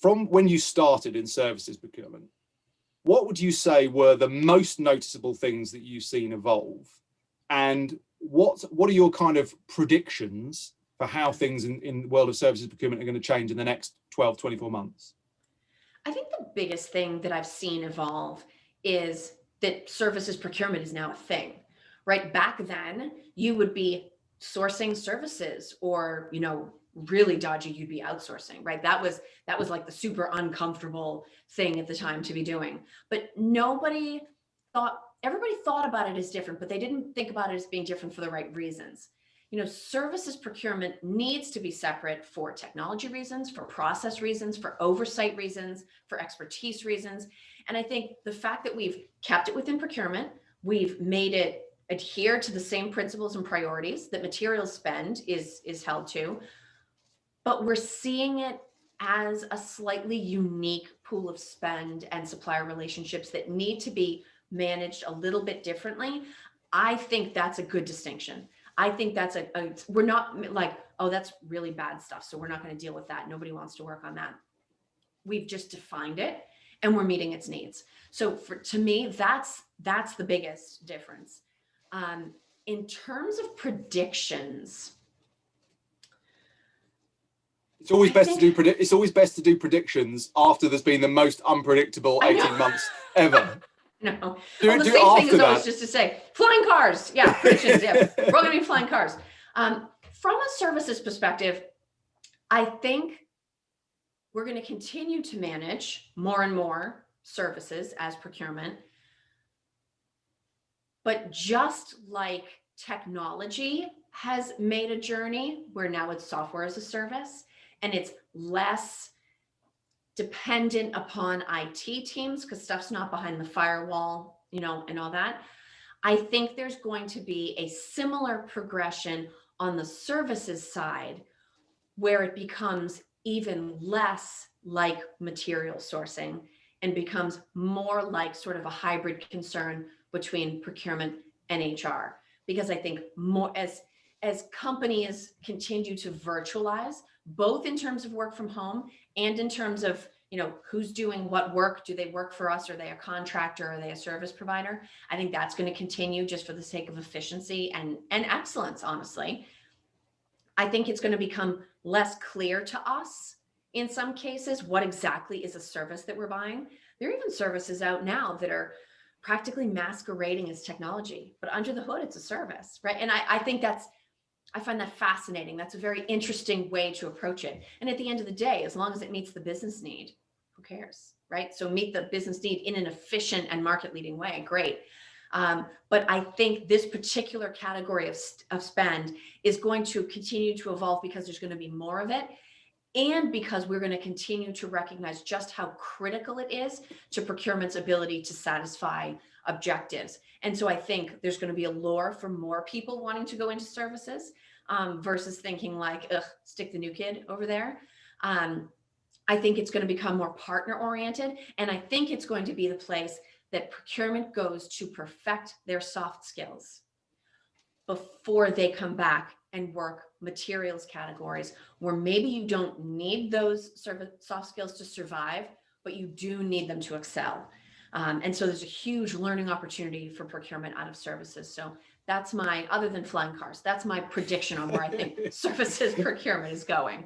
from when you started in services procurement, what would you say were the most noticeable things that you've seen evolve? And what are your kind of predictions for how things in the world of services procurement are going to change in the next 12, 24 months? I think the biggest thing that I've seen evolve is that services procurement is now a thing, right? Back then, you would be sourcing services, or, really dodgy, you'd be outsourcing, right? That was like the super uncomfortable thing at the time to be doing. But everybody thought about it as different, but they didn't think about it as being different for the right reasons. Services procurement needs to be separate for technology reasons, for process reasons, for oversight reasons, for expertise reasons. And I think the fact that we've kept it within procurement, we've made it adhere to the same principles and priorities that materials spend is held to, but we're seeing it as a slightly unique pool of spend and supplier relationships that need to be managed a little bit differently. I think that's a good distinction. I think that's we're not like, oh, that's really bad stuff, so we're not going to deal with that. Nobody wants to work on that. We've just defined it and we're meeting its needs. So to me, that's the biggest difference. In terms of predictions, it's always best to do predictions after there's been the most unpredictable 18 months ever. No. The safe thing is always just to say, flying cars. Yeah, predictions. Yeah, we're going to be flying cars. From a services perspective, I think we're going to continue to manage more and more services as procurement. But just like technology has made a journey where now it's software as a service, and it's less dependent upon IT teams because stuff's not behind the firewall, and all that. I think there's going to be a similar progression on the services side where it becomes even less like material sourcing and becomes more like sort of a hybrid concern between procurement and HR. Because I think more as companies continue to virtualize, both in terms of work from home and in terms of, who's doing what work, do they work for us? Are they a contractor? Are they a service provider? I think that's going to continue just for the sake of efficiency and excellence, honestly. I think it's going to become less clear to us in some cases what exactly is a service that we're buying. There are even services out now that are practically masquerading as technology, but under the hood, it's a service, right? And I find that fascinating. That's a very interesting way to approach it. And at the end of the day, as long as it meets the business need, who cares, right? So meet the business need in an efficient and market-leading way, great. But I think this particular category of spend is going to continue to evolve because there's going to be more of it, and because we're going to continue to recognize just how critical it is to procurement's ability to satisfy objectives. And so I think there's going to be a lure for more people wanting to go into services versus thinking like, ugh, stick the new kid over there. I think it's going to become more partner oriented. And I think it's going to be the place that procurement goes to perfect their soft skills before they come back and work materials categories where maybe you don't need those soft skills to survive, but you do need them to excel. And so there's a huge learning opportunity for procurement out of services. So that's other than flying cars, that's my prediction on where I think services procurement is going.